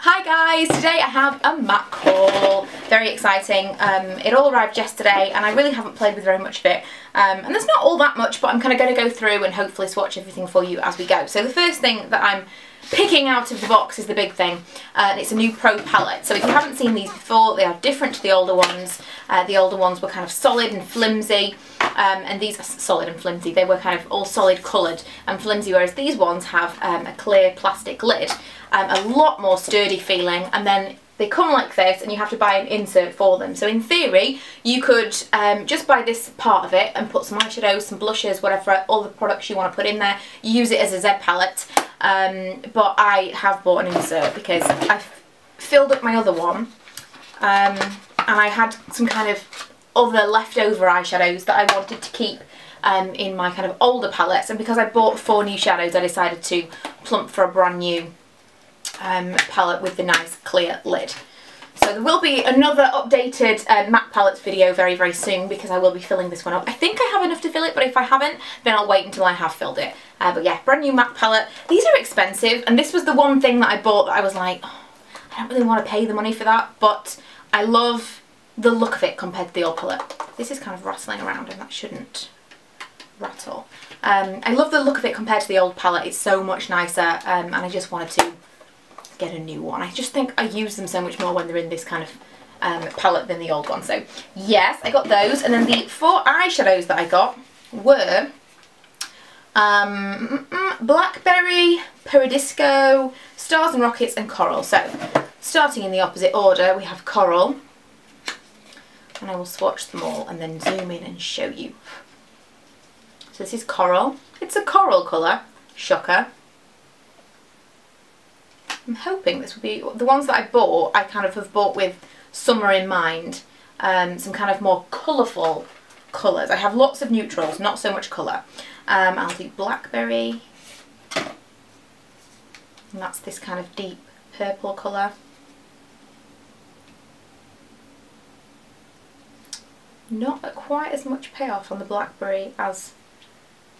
Hi guys, today I have a MAC haul. Very exciting. It all arrived yesterday and I really haven't played with very much of it. And there's not all that much, but I'm kind of going to go through and hopefully swatch everything for you as we go. So the first thing that I'm picking out of the box is the big thing, and it's a new Pro palette. So if you haven't seen these before, they are different to the older ones. The older ones were kind of solid and flimsy, and these are solid and flimsy. They were kind of all solid coloured and flimsy, whereas these ones have a clear plastic lid, a lot more sturdy feeling, and then they come like this and you have to buy an insert for them. So in theory, you could just buy this part of it and put some eyeshadows, some blushes, whatever, all the products you want to put in there. Use it as a Z palette. But I have bought an insert because I filled up my other one and I had some kind of other leftover eyeshadows that I wanted to keep in my kind of older palettes, and because I bought 4 new shadows I decided to plump for a brand new palette with the nice clear lid. So there will be another updated MAC palettes video very, very soon because I will be filling this one up. I think I have enough to fill it, but if I haven't, then I'll wait until I have filled it. But yeah, brand new MAC palette. These are expensive, and this was the one thing that I bought that I was like, oh, I don't really want to pay the money for that, but I love the look of it compared to the old palette. This is kind of rattling around and that shouldn't rattle. I love the look of it compared to the old palette. It's so much nicer, and I just wanted to get a new one. I just think I use them so much more when they're in this kind of palette than the old one. So yes, I got those, and then the 4 eyeshadows that I got were Blackberry, Peridisco, Stars and Rockets and Coral. So starting in the opposite order, we have Coral, and I will swatch them all and then zoom in and show you. So this is Coral. It's a coral colour, shocker. I'm hoping this will be, the ones that I bought, I kind of have bought with summer in mind, some kind of more colourful colours. I have lots of neutrals, not so much colour. I'll do Blackberry, and that's this kind of deep purple colour. Not quite as much payoff on the Blackberry as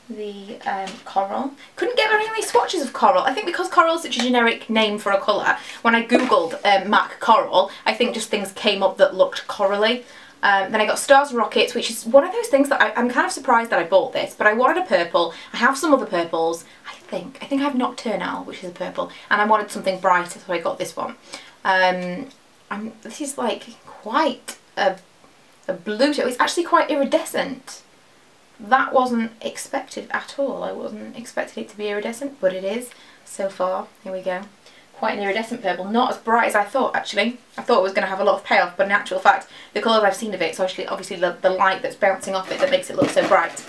the Coral. Couldn't get very many swatches of Coral. I think because Coral is such a generic name for a colour, when I googled MAC Coral, I think just things came up that looked corally. Then I got Stars and Rockets, which is one of those things that I'm kind of surprised that I bought this, but I wanted a purple. I have some other purples. I think I have Nocturnal, which is a purple, and I wanted something brighter, so I got this one. This is like quite a blue tone. It's actually quite iridescent. That wasn't expected at all. I wasn't expecting it to be iridescent, but it is so far. Here we go. Quite an iridescent purple. Not as bright as I thought, actually. I thought it was going to have a lot of payoff, but in actual fact, the colours I've seen of it, so actually obviously the light that's bouncing off it that makes it look so bright.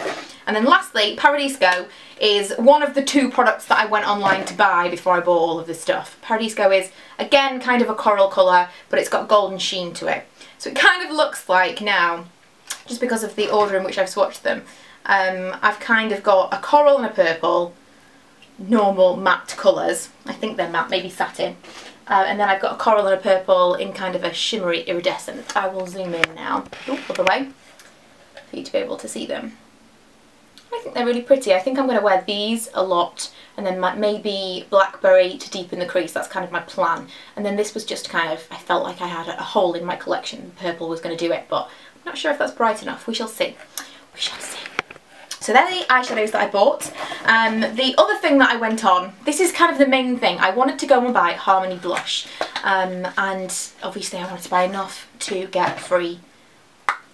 And then lastly, Peridisco is one of the 2 products that I went online to buy before I bought all of this stuff. Peridisco is, again, kind of a coral colour, but it's got golden sheen to it. So it kind of looks like now, just because of the order in which I've swatched them, I've kind of got a coral and a purple, normal matte colours. I think they're matte, maybe satin. And then I've got a coral and a purple in kind of a shimmery iridescent. I will zoom in now, other way, for you to be able to see them. I think they're really pretty. I think I'm going to wear these a lot, and then maybe Blackberry to deepen the crease. That's kind of my plan. And then this was just kind of, I felt like I had a hole in my collection. Purple was going to do it, but I'm not sure if that's bright enough. We shall see. We shall see. So they're the eyeshadows that I bought. The other thing that I went on, this is kind of the main thing, I wanted to go and buy Harmony blush, and obviously I wanted to buy enough to get free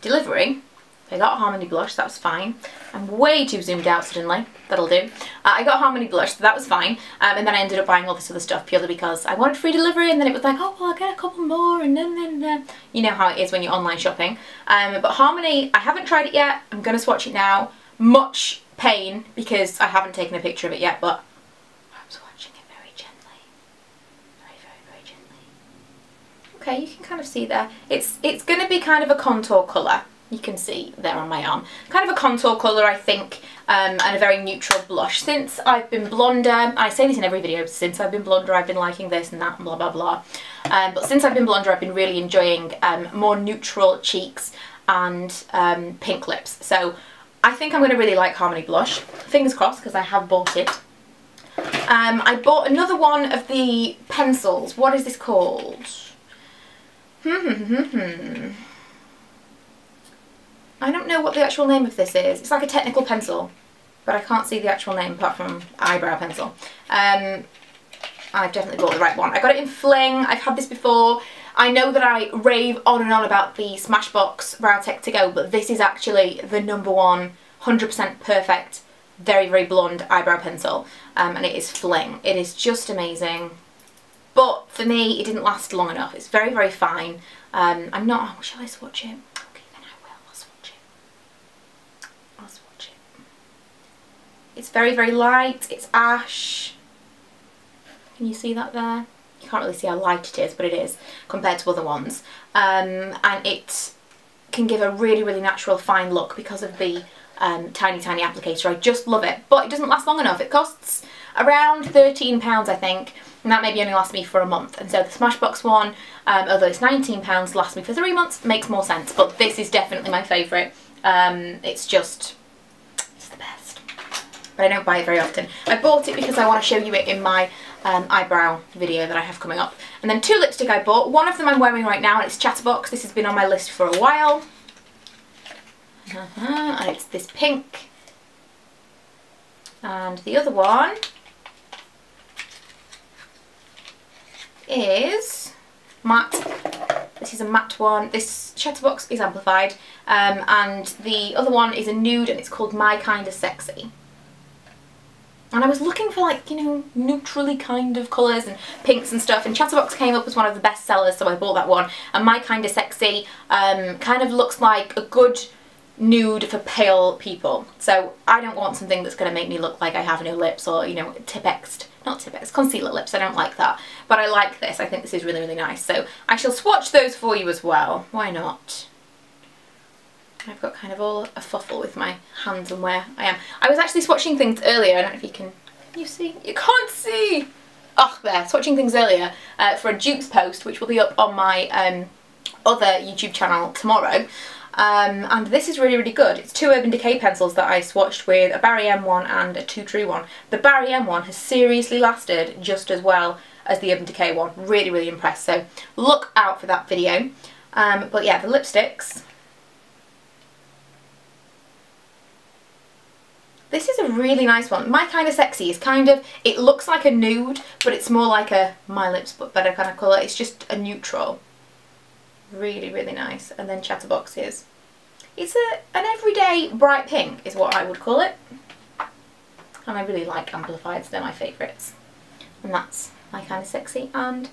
delivery. I got Harmony blush, that was fine. I'm way too zoomed out suddenly, that'll do. I got Harmony blush, so that was fine, and then I ended up buying all this other stuff purely because I wanted free delivery, and then it was like, oh well, I'll get a couple more, and then you know how it is when you're online shopping. But Harmony, I haven't tried it yet, I'm going to swatch it now. Much pain because I haven't taken a picture of it yet, but I'm swatching it very gently. Very, very, very gently. Okay, you can kind of see there. It's going to be kind of a contour colour. You can see there on my arm. Kind of a contour colour, I think, and a very neutral blush. Since I've been blonder, and I say this in every video, since I've been blonder I've been liking this and that and blah blah blah. But since I've been blonder I've been really enjoying more neutral cheeks and pink lips. So I think I'm going to really like Harmony blush. Fingers crossed, because I have bought it. I bought another one of the pencils. What is this called? I don't know what the actual name of this is. It's like a technical pencil, but I can't see the actual name apart from eyebrow pencil. I've definitely bought the right one. I got it in Fling. I've had this before. I know that I rave on and on about the Smashbox Brow Tech To Go, but this is actually the #1, 100% perfect, very, very blonde eyebrow pencil, and it is Fling. It is just amazing, but for me it didn't last long enough. It's very, very fine. I'm not, oh, shall I swatch it? Okay, then I will. I'll swatch it. I'll swatch it. It's very, very light. It's ash. Can you see that there? You can't really see how light it is, but it is compared to other ones. And it can give a really, really natural fine look because of the tiny, tiny applicator. I just love it, but it doesn't last long enough. It costs around £13, I think, and that maybe only lasts me for a month. And so the Smashbox one, although it's £19, lasts me for 3 months, makes more sense. But this is definitely my favourite. It's the best. But I don't buy it very often. I bought it because I want to show you it in my eyebrow video that I have coming up. And then 2 lipstick I bought. One of them I'm wearing right now, and it's Chatterbox. This has been on my list for a while. And it's this pink. And the other one is matte. This is a matte one. This Chatterbox is amplified. And the other one is a nude, and it's called My Kinda Sexy. And I was looking for, like, you know, neutrally kind of colours and pinks and stuff, and Chatterbox came up as one of the best sellers, so I bought that one. And My Kinda Sexy kind of looks like a good nude for pale people. So I don't want something that's going to make me look like I have no lips, or, you know, concealer lips. I don't like that. But I like this. I think this is really, really nice. So I shall swatch those for you as well. Why not? I've got kind of all a fuffle with my hands and where I am. I was actually swatching things earlier. I don't know if you can you see? You can't see! Oh, there. Swatching things earlier for a dupes post, which will be up on my other YouTube channel tomorrow. And this is really, really good. It's 2 Urban Decay pencils that I swatched with a Barry M one and a Too True one. The Barry M one has seriously lasted just as well as the Urban Decay one. Really, really impressed. So look out for that video. But yeah, the lipsticks. This is a really nice one. My Kinda Sexy is kind of, it looks like a nude, but it's more like a My Lips But Better kind of colour. It's just a neutral. Really, really nice. And then Chatterbox is, it's an everyday bright pink is what I would call it. And I really like amplifieds, they're my favourites. And that's My Kinda Sexy and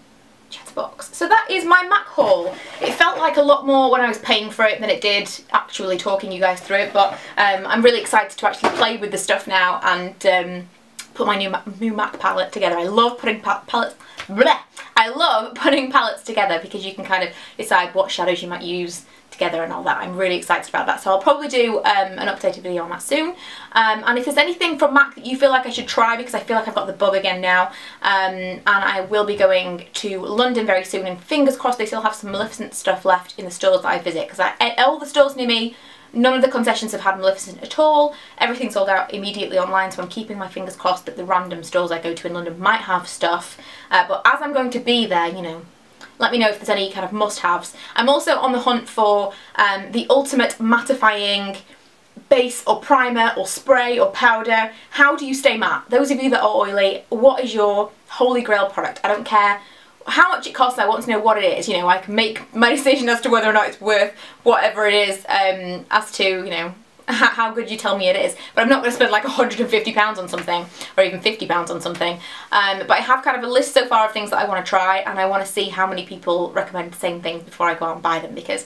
Chatterbox. So that is my MAC haul. It felt like a lot more when I was paying for it than it did actually talking you guys through it, but I'm really excited to actually play with the stuff now and put my new MAC palette together. I love putting palettes. Bleh! I love putting palettes together because you can kind of decide what shadows you might use together and all that. I'm really excited about that, so I'll probably do an updated video on that soon. And if there's anything from MAC that you feel like I should try, because I feel like I've got the bug again now, and I will be going to London very soon, and fingers crossed they still have some Maleficent stuff left in the stores that I visit, because all the stores near me, none of the concessions have had Maleficent at all. Everything's sold out immediately online, so I'm keeping my fingers crossed that the random stores I go to in London might have stuff. But as I'm going to be there, you know, let me know if there's any kind of must-haves. I'm also on the hunt for the ultimate mattifying base or primer or spray or powder. How do you stay matte? Those of you that are oily, what is your holy grail product? I don't care how much it costs, I want to know what it is. You know, I can make my decision as to whether or not it's worth whatever it is, as to, you know, how good you tell me it is. But I'm not going to spend like £150 on something, or even £50 on something. But I have kind of a list so far of things that I want to try, and I want to see how many people recommend the same things before I go out and buy them, because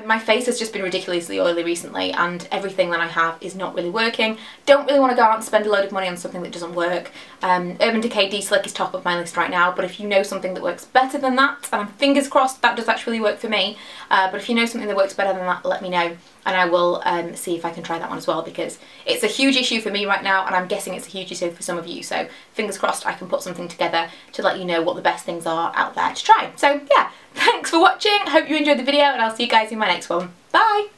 my face has just been ridiculously oily recently, and everything that I have is not really working. Don't really want to go out and spend a load of money on something that doesn't work. Urban Decay D-Slick is top of my list right now, but if you know something that works better than that, and fingers crossed that does actually work for me, but if you know something that works better than that, let me know, and I will see if I can try that one as well, because it's a huge issue for me right now, and I'm guessing it's a huge issue for some of you, so fingers crossed I can put something together to let you know what the best things are out there to try. So yeah, thanks for watching, I hope you enjoyed the video, and I'll see you guys in my next one. Bye!